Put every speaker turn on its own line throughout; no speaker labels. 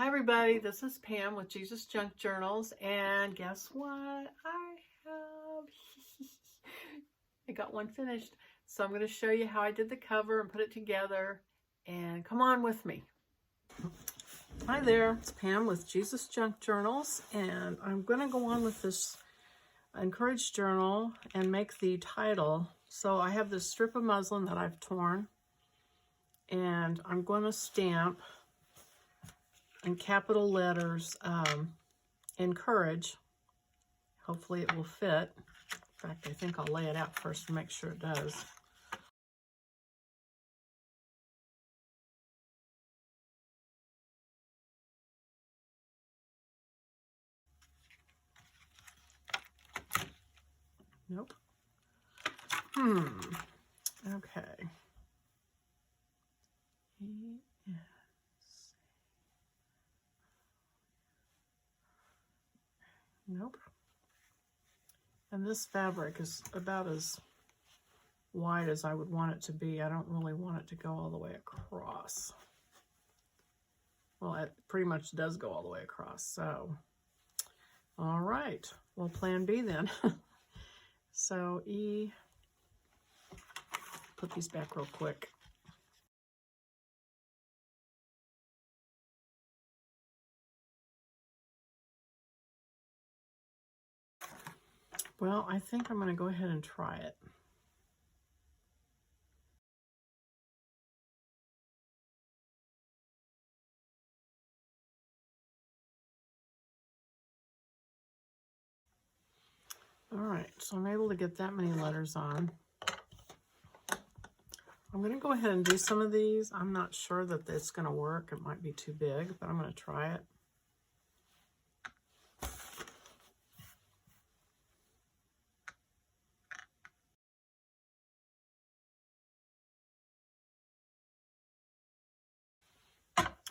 Hi everybody, this is Pam with Jesus Junk Journals, and guess what? I got one finished. So I'm going to show you how I did the cover and put it together, and come on with me. Hi there, it's Pam with Jesus Junk Journals, and I'm going to go on with this Encouraged journal and make the title. So I have this strip of muslin that I've torn, and I'm going to stamp in capital letters, encourage. Hopefully it will fit. In fact, I think I'll lay it out first to make sure it does. Nope. Okay. Nope. And this fabric is about as wide as I would want it to be. I don't really want it to go all the way across. Well, it pretty much does go all the way across, so. All right, well, plan B then. So put these back real quick. Well, I think I'm going to go ahead and try it. All right, so I'm able to get that many letters on. I'm going to go ahead and do some of these. I'm not sure that it's going to work. It might be too big, but I'm going to try it.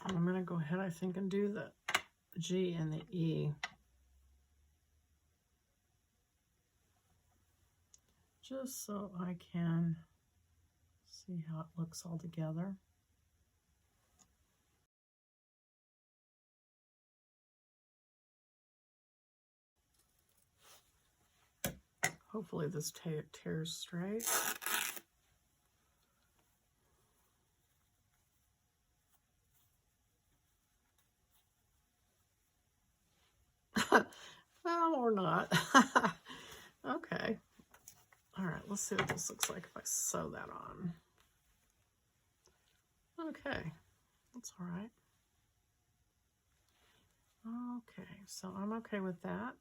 I'm going to go ahead, I think, and do the G and the E. Just so I can see how it looks all together. Hopefully this tears straight. Well, or not. Okay. All right, let's see what this looks like if I sew that on. Okay, that's all right. Okay, so I'm okay with that.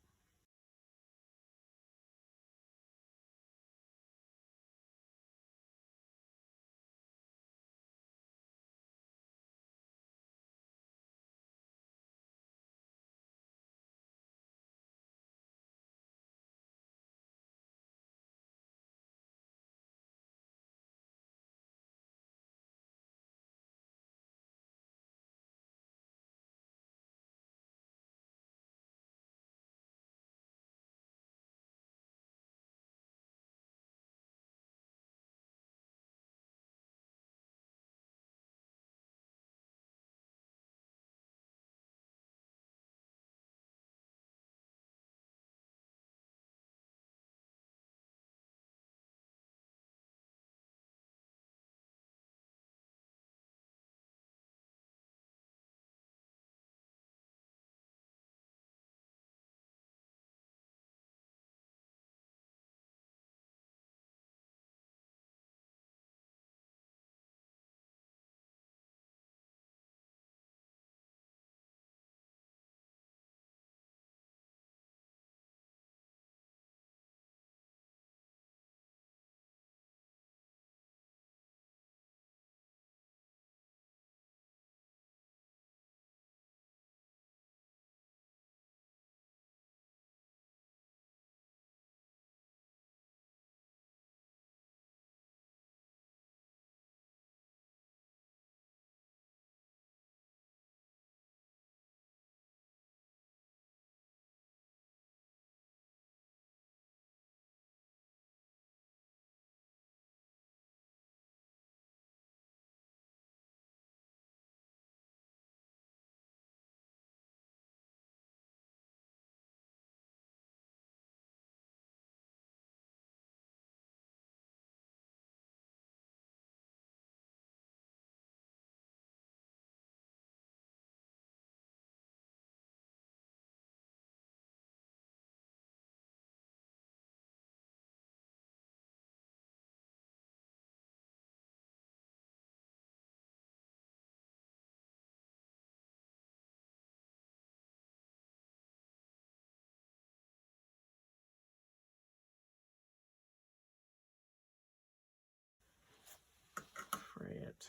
it.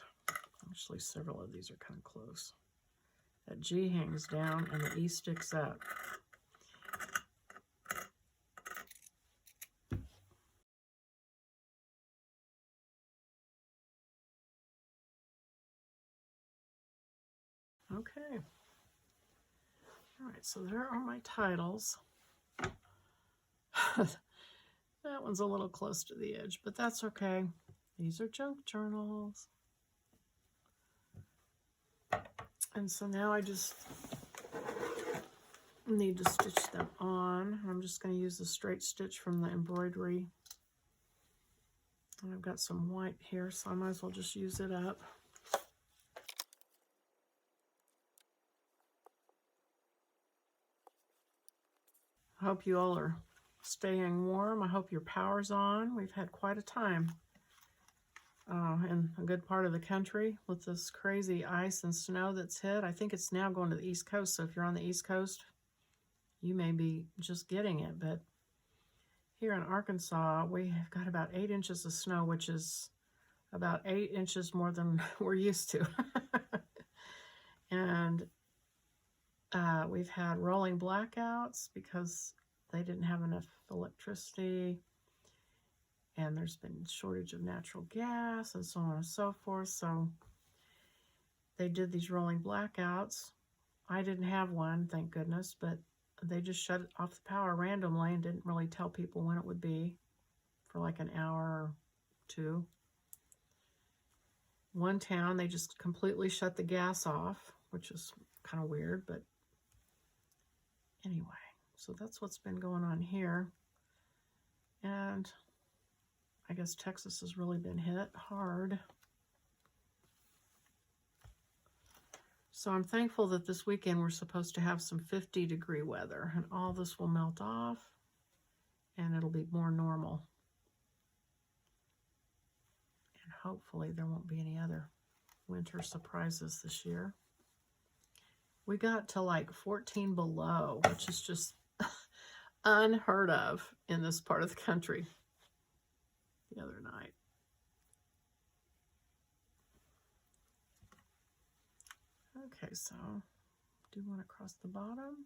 Actually, several of these are kind of close. That G hangs down and the E sticks up. Okay. All right, so there are my titles. That one's a little close to the edge, but that's okay. These are junk journals. And so now I just need to stitch them on. I'm just going to use the straight stitch from the embroidery. And I've got some white here, so I might as well just use it up. I hope you all are staying warm. I hope your power's on. We've had quite a time in a good part of the country with this crazy ice and snow that's hit. I think it's now going to the East Coast, so if you're on the East Coast, you may be just getting it. But here in Arkansas, we have got about 8 inches of snow, which is about 8 inches more than we're used to. And we've had rolling blackouts because they didn't have enough electricity, and there's been shortage of natural gas and so on and so forth. So they did these rolling blackouts. I didn't have one, thank goodness, but they just shut off the power randomly and didn't really tell people when it would be for like an hour or two. One town, they just completely shut the gas off, which is kind of weird, but anyway, so that's what's been going on here. And I guess Texas has really been hit hard. So I'm thankful that this weekend we're supposed to have some 50-degree weather, and all this will melt off and it'll be more normal. And hopefully there won't be any other winter surprises this year. We got to like 14 below, which is just unheard of in this part of the country the other night. Okay, so do one across the bottom.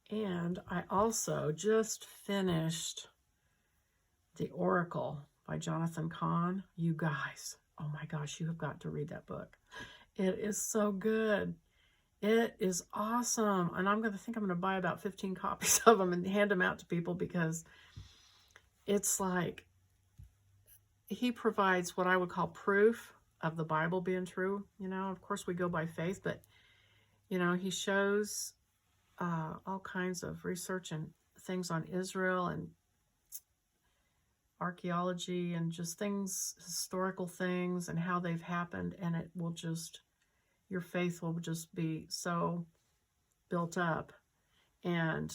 And I also just finished The Oracle by Jonathan Kahn. You guys, oh my gosh, you have got to read that book. It is so good. It is awesome. And I'm going to buy about 15 copies of them and hand them out to people, because it's like he provides what I would call proof of the Bible being true. You know, of course we go by faith, but you know, he shows all kinds of research and things on Israel and archaeology and just things, historical things, and how they've happened, and it will just, your faith will just be so built up. And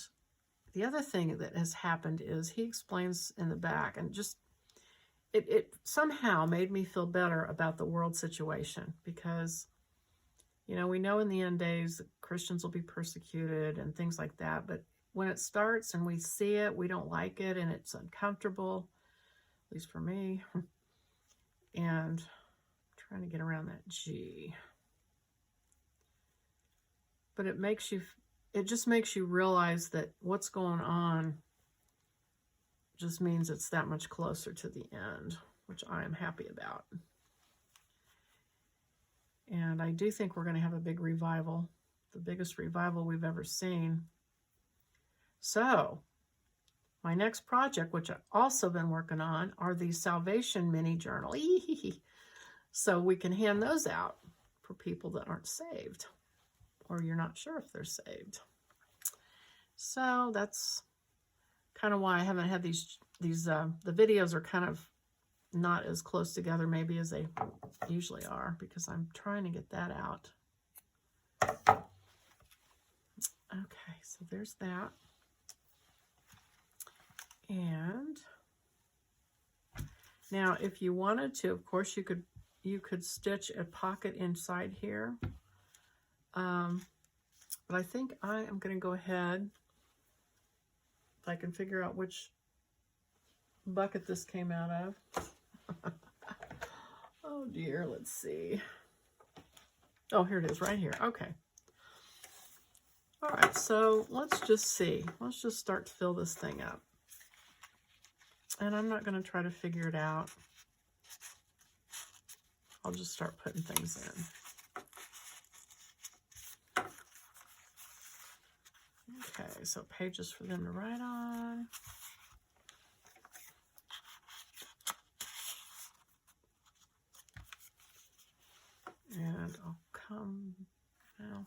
the other thing that has happened is he explains in the back, and just it somehow made me feel better about the world situation, because you know, we know in the end days that Christians will be persecuted and things like that, but when it starts and we see it, we don't like it, and it's uncomfortable, at least for me. And I'm trying to get around that G. But it just makes you realize that what's going on just means it's that much closer to the end, which I am happy about. And I do think we're going to have a big revival, the biggest revival we've ever seen. So, my next project, which I've also been working on, are these Salvation mini journal. So we can hand those out for people that aren't saved, or you're not sure if they're saved. So that's kind of why I haven't had these the videos are kind of not as close together maybe as they usually are, because I'm trying to get that out. Okay, so there's that. And now if you wanted to, of course you could stitch a pocket inside here. But I think I am going to go ahead, if I can figure out which bucket this came out of. Oh dear, let's see. Oh, here it is, right here. Okay. All right, so let's just see. Let's just start to fill this thing up. And I'm not going to try to figure it out. I'll just start putting things in. Okay, so pages for them to write on. And I'll come now.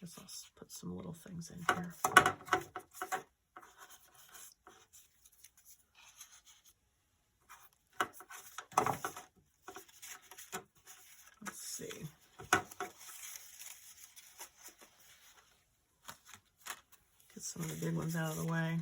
Guess I'll put some little things in here. Let's see. Get some of the big ones out of the way.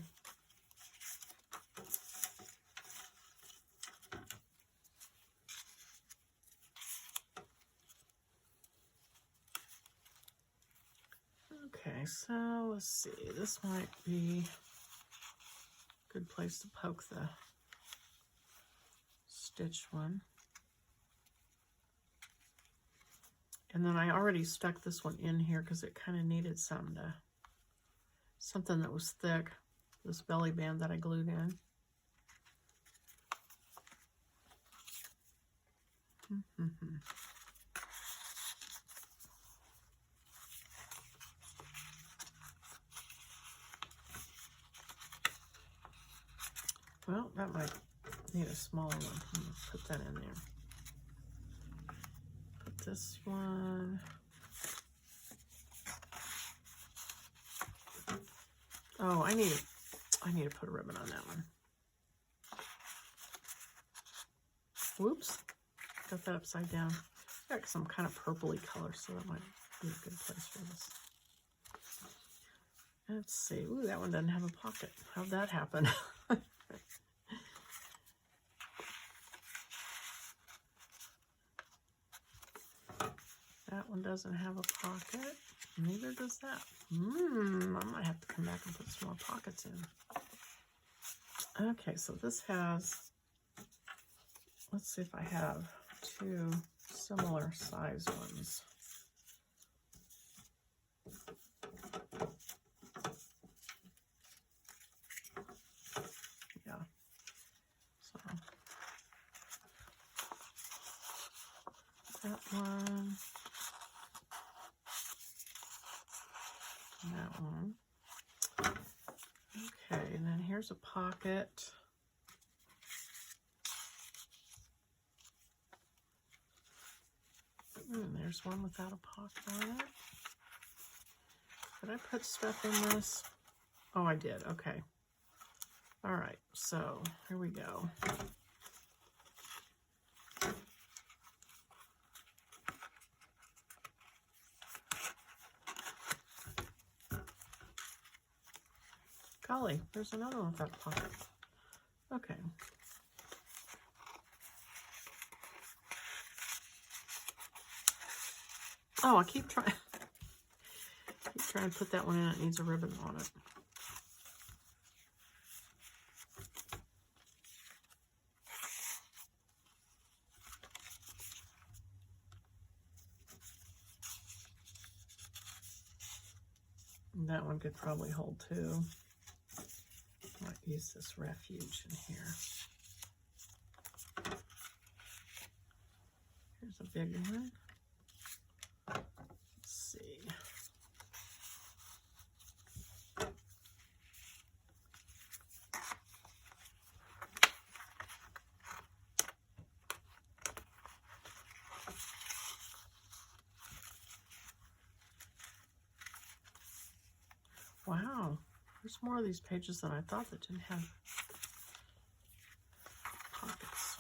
Okay, so let's see. This might be a good place to poke the stitch one. And then I already stuck this one in here because it kind of needed something that was thick. This belly band that I glued in. Well, that might need a smaller one. I'm going to put that in there. Put this one. Oh, I need to put a ribbon on that one. Whoops. Got that upside down. Got some kind of purpley color, so that might be a good place for this. Let's see. Ooh, that one doesn't have a pocket. How'd that happen? That one doesn't have a pocket. Neither does that. I might have to come back and put some more pockets in. Okay, so this has, let's see if I have two similar size ones. Yeah. So that one. That one. Okay, and then here's a pocket. And there's one without a pocket on it. Did I put stuff in this? Oh, I did. Okay. All right, so here we go. Golly, there's another one without a pocket. Okay. Oh, I keep trying to put that one in. It needs a ribbon on it. And that one could probably hold two. Might use this refuge in here. Here's a big one. Let's see. Wow, there's more of these pages than I thought that didn't have pockets.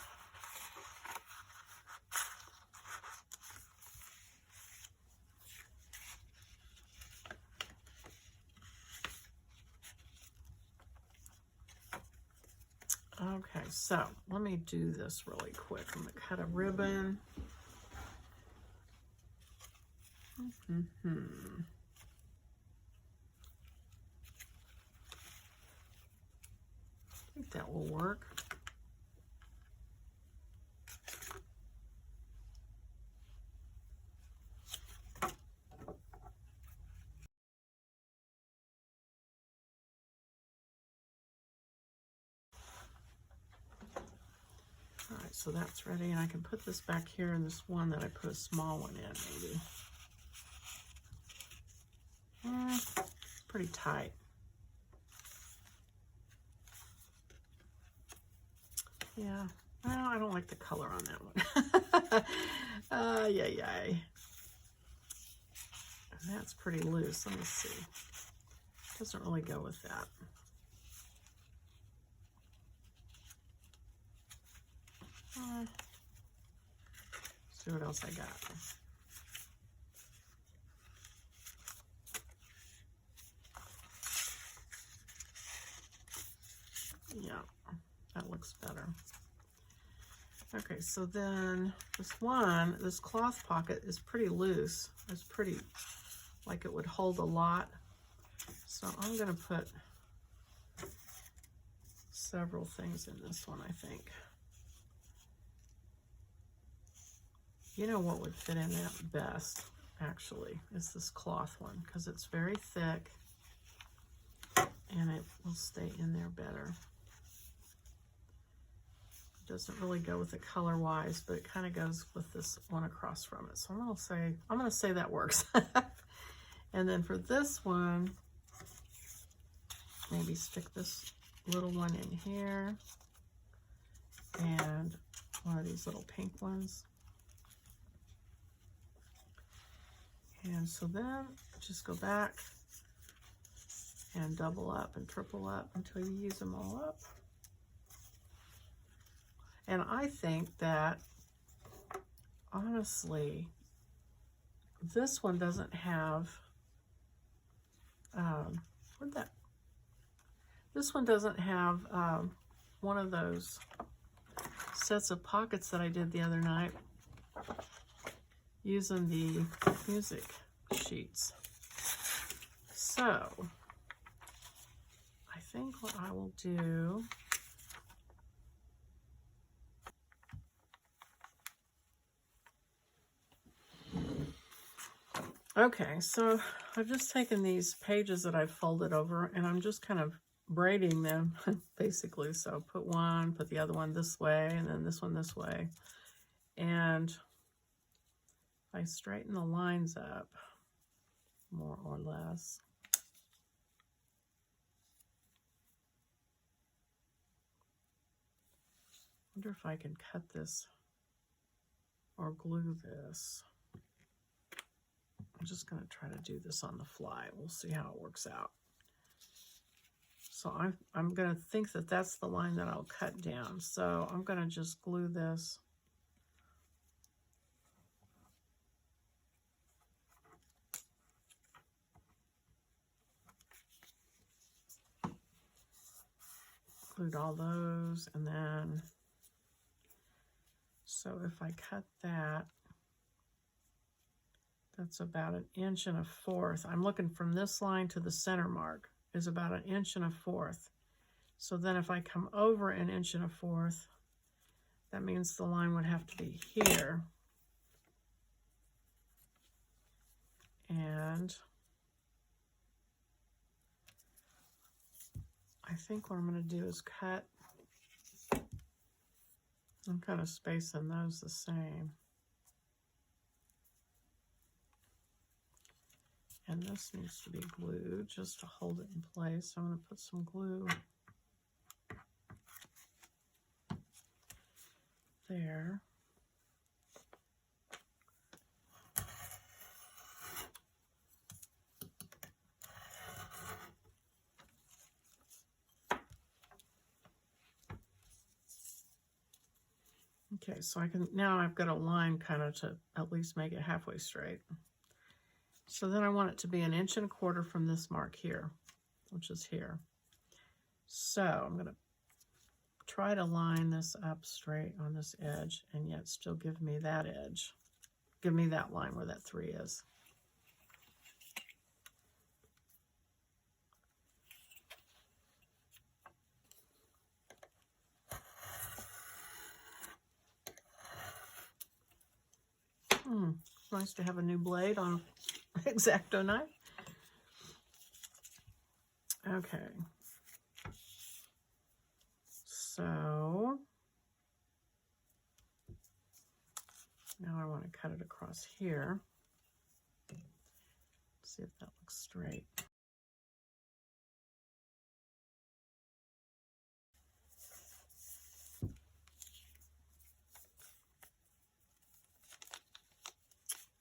Okay, so let me do this really quick. I'm going to cut a ribbon. I think that will work. All right, so that's ready, and I can put this back here in this one that I put a small one in, maybe. Pretty tight. Yeah, well, I don't like the color on that one. Yeah. And that's pretty loose. Let me see. Doesn't really go with that. See what else I got. Yeah, that looks better. Okay, so then this cloth pocket is pretty loose. It's pretty, like it would hold a lot. So I'm gonna put several things in this one, I think. You know what would fit in that best, actually, is this cloth one, because it's very thick and it will stay in there better. It doesn't really go with it color-wise, but it kind of goes with this one across from it. So I'm gonna say that works. And then for this one, maybe stick this little one in here and one of these little pink ones. And so then just go back and double up and triple up until you use them all up. And I think that, honestly, this one doesn't have, this one doesn't have one of those sets of pockets that I did the other night using the music sheets. So I think what I will do, okay, so I've just taken these pages that I've folded over and I'm just kind of braiding them basically. So put one, put the other one this way, and then this one this way. And I straighten the lines up more or less. I wonder if I can cut this or glue this. I'm just going to try to do this on the fly. We'll see how it works out. So I'm going to think that that's the line that I'll cut down. So I'm going to just glue this. Glued all those, and then, so if I cut that, that's about 1 1/4 inches. I'm looking from this line to the center mark is about 1 1/4 inches. So then if I come over 1 1/4 inches, that means the line would have to be here. And I think what I'm going to do is cut. I'm kind of spacing those the same. And this needs to be glued just to hold it in place. So I'm going to put some glue there. Okay, so now I've got a line kind of to at least make it halfway straight. So then I want it to be 1 1/4 inches from this mark here, which is here. So I'm going to try to line this up straight on this edge and yet still give me that edge. Give me that line where that 3 is. Nice to have a new blade on an X-Acto knife. Okay. So now I want to cut it across here. See if that looks straight.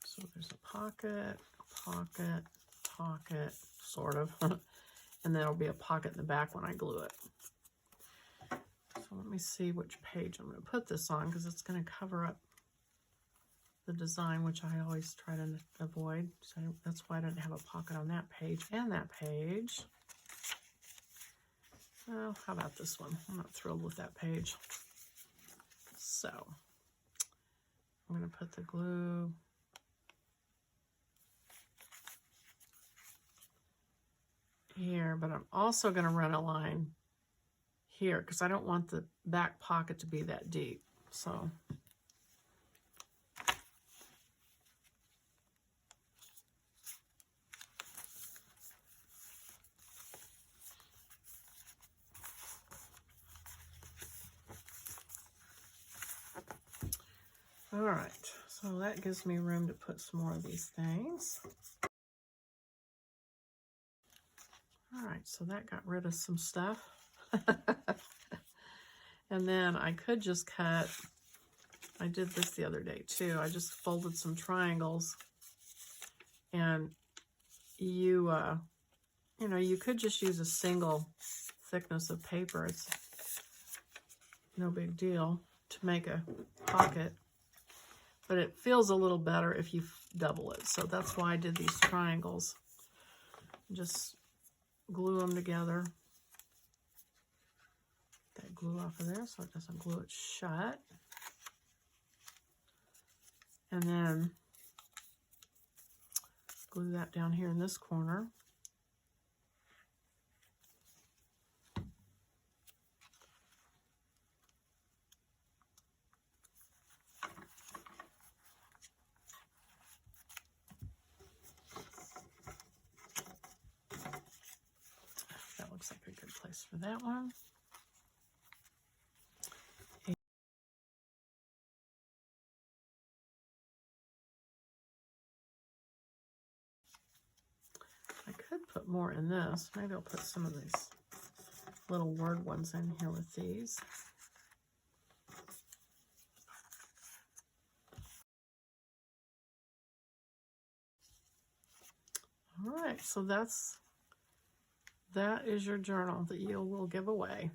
So there's a pocket, pocket, sort of. And then there'll be a pocket in the back when I glue it. So let me see which page I'm going to put this on, because it's going to cover up the design, which I always try to avoid. So that's why I didn't have a pocket on that page and that page. Well, how about this one? I'm not thrilled with that page. So I'm going to put the glue here, but I'm also going to run a line here because I don't want the back pocket to be that deep. So all right, so that gives me room to put some more of these things. All right, so that got rid of some stuff. And then I could just cut, I did this the other day too. I just folded some triangles, and you know, you could just use a single thickness of paper. It's no big deal to make a pocket, but it feels a little better if you double it. So that's why I did these triangles. Just glue them together. That glue off of there so it doesn't glue it shut. And then glue that down here in this corner. That looks like a good place for that one. I could put more in this. Maybe I'll put some of these little word ones in here with these. All right, so that is your journal that you will give away.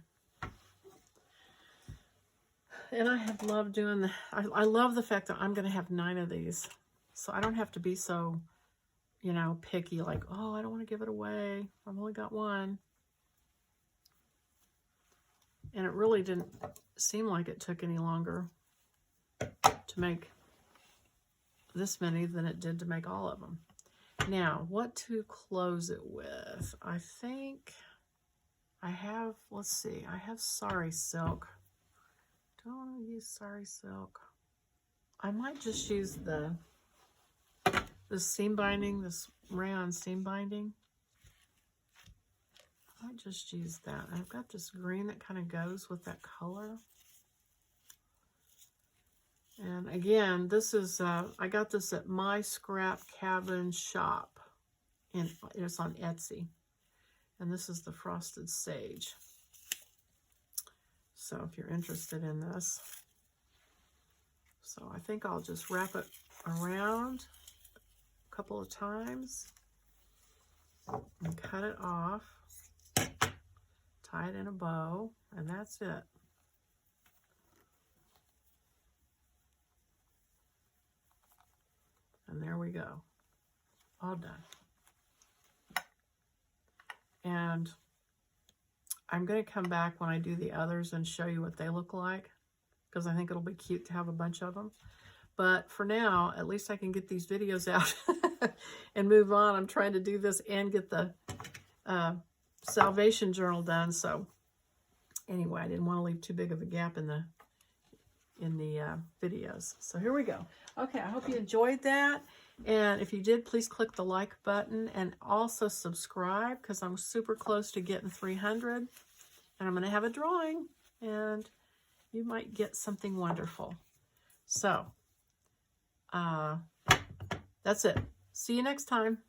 And I have loved doing I love the fact that I'm going to have 9 of these. So I don't have to be so, you know, picky, like, oh, I don't want to give it away. I've only got one. And it really didn't seem like it took any longer to make this many than it did to make all of them. Now, what to close it with? I think I have, let's see, I have Sari Silk. Do I want to use Sari Silk? I might just use the seam binding, this rayon seam binding. I might just use that. I've got this green that kind of goes with that color. And again, this is, I got this at My Scrap Cabin Shop. And it's on Etsy. And this is the Frosted Sage. So if you're interested in this. So I think I'll just wrap it around a couple of times. And cut it off. Tie it in a bow. And that's it. And there we go. All done. And I'm going to come back when I do the others and show you what they look like, because I think it'll be cute to have a bunch of them. But for now, at least I can get these videos out and move on. I'm trying to do this and get the Salvation Journal done. So anyway, I didn't want to leave too big of a gap in videos. So here we go. Okay, I hope you enjoyed that. And if you did, please click the like button and also subscribe, because I'm super close to getting 300. And I'm going to have a drawing, and you might get something wonderful. So, that's it. See you next time.